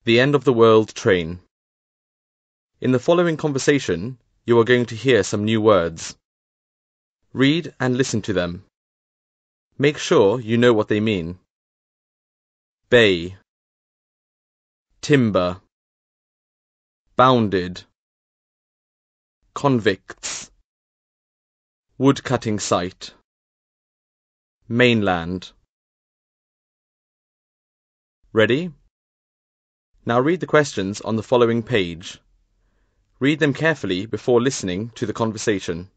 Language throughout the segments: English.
The End of the World Train. In the following conversation, you are going to hear some new words. Read and listen to them. Make sure you know what they mean. Bay, timber, bounded, convicts, woodcutting site, mainland. Ready? Now read the questions on the following page. Read them carefully before listening to the conversation.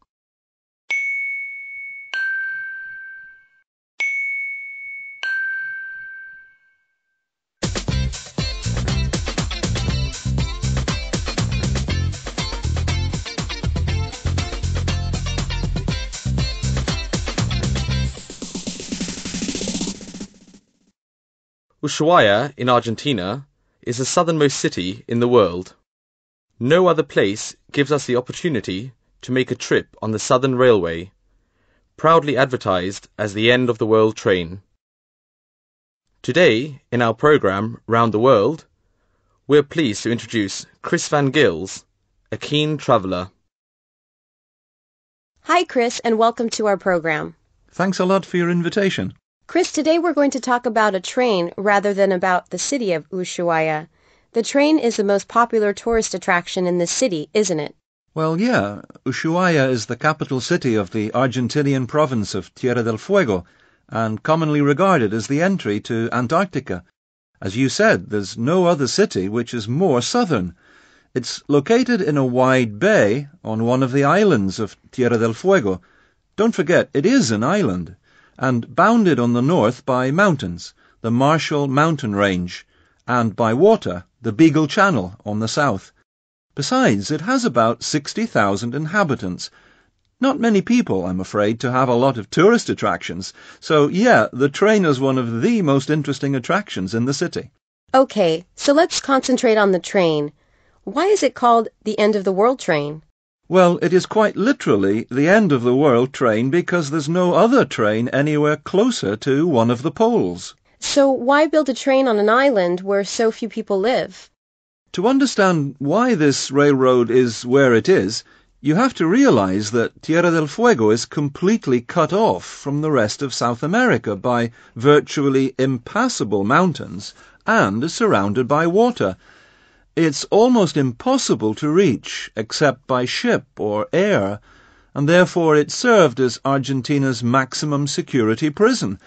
Ushuaia in Argentina is the southernmost city in the world. No other place gives us the opportunity to make a trip on the Southern Railway, proudly advertised as the End of the World Train. Today, in our program Round the World, we're pleased to introduce Chris Van Gils, a keen traveller. Hi, Chris, and welcome to our program. Thanks a lot for your invitation. Chris, today we're going to talk about a train rather than about the city of Ushuaia. The train is the most popular tourist attraction in the city, isn't it? Well, yeah. Ushuaia is the capital city of the Argentinian province of Tierra del Fuego and commonly regarded as the entry to Antarctica. As you said, there's no other city which is more southern. It's located in a wide bay on one of the islands of Tierra del Fuego. Don't forget, it is an island, and bounded on the north by mountains, the Marshall Mountain Range, and by water, the Beagle Channel on the south. Besides, it has about 60,000 inhabitants. Not many people, I'm afraid, to have a lot of tourist attractions. So, yeah, the train is one of the most interesting attractions in the city. Okay, so let's concentrate on the train. Why is it called the End of the World Train? Well, it is quite literally the end of the world train because there's no other train anywhere closer to one of the poles. So why build a train on an island where so few people live? To understand why this railroad is where it is, you have to realize that Tierra del Fuego is completely cut off from the rest of South America by virtually impassable mountains and is surrounded by water. It's almost impossible to reach except by ship or air, and therefore it served as Argentina's maximum security prison.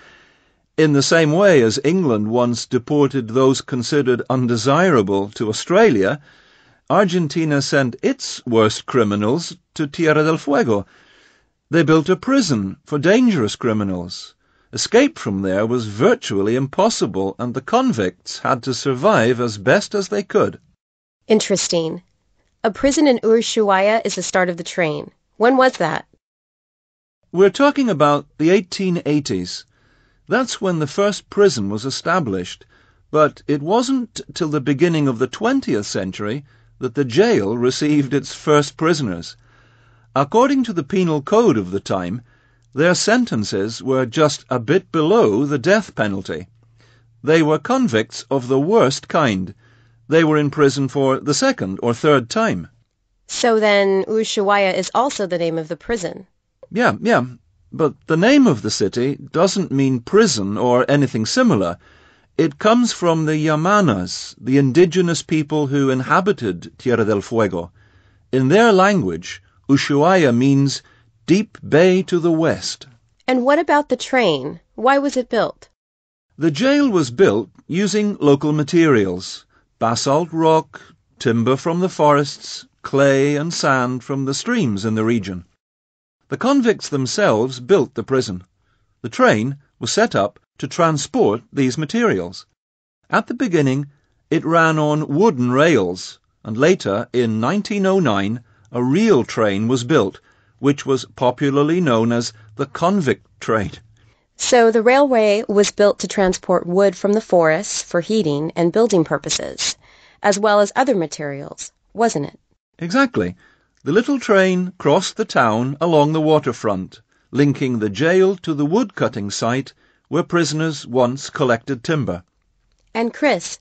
In the same way as England once deported those considered undesirable to Australia, Argentina sent its worst criminals to Tierra del Fuego. They built a prison for dangerous criminals. Escape from there was virtually impossible, and the convicts had to survive as best as they could. Interesting. A prison in Ushuaia is the start of the train. When was that? We're talking about the 1880s. That's when the first prison was established, but it wasn't till the beginning of the 20th century that the jail received its first prisoners. According to the penal code of the time, their sentences were just a bit below the death penalty. They were convicts of the worst kind. They were in prison for the second or third time. So then Ushuaia is also the name of the prison. Yeah, but the name of the city doesn't mean prison or anything similar. It comes from the Yamanas, the indigenous people who inhabited Tierra del Fuego. In their language, Ushuaia means deep bay to the west. And what about the train? Why was it built? The jail was built using local materials: basalt rock, timber from the forests, clay and sand from the streams in the region. The convicts themselves built the prison. The train was set up to transport these materials. At the beginning, it ran on wooden rails, and later, in 1909, a real train was built, which was popularly known as the convict train. So the railway was built to transport wood from the forests for heating and building purposes, as well as other materials, wasn't it? Exactly. The little train crossed the town along the waterfront, linking the jail to the wood-cutting site where prisoners once collected timber. And Chris,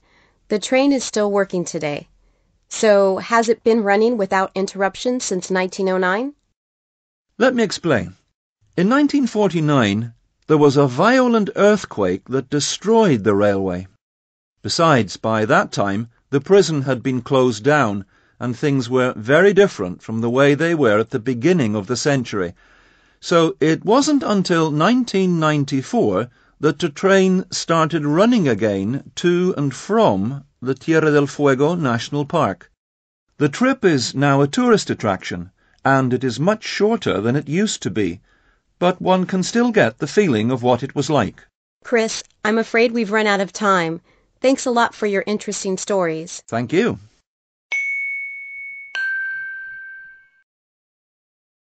The train is still working today. So, has it been running without interruption since 1909? Let me explain. In 1949, there was a violent earthquake that destroyed the railway. Besides, by that time, the prison had been closed down, and things were very different from the way they were at the beginning of the century. So it wasn't until 1994 that the train started running again to and from the Tierra del Fuego National Park. The trip is now a tourist attraction, and it is much shorter than it used to be, but one can still get the feeling of what it was like. Chris, I'm afraid we've run out of time. Thanks a lot for your interesting stories. Thank you.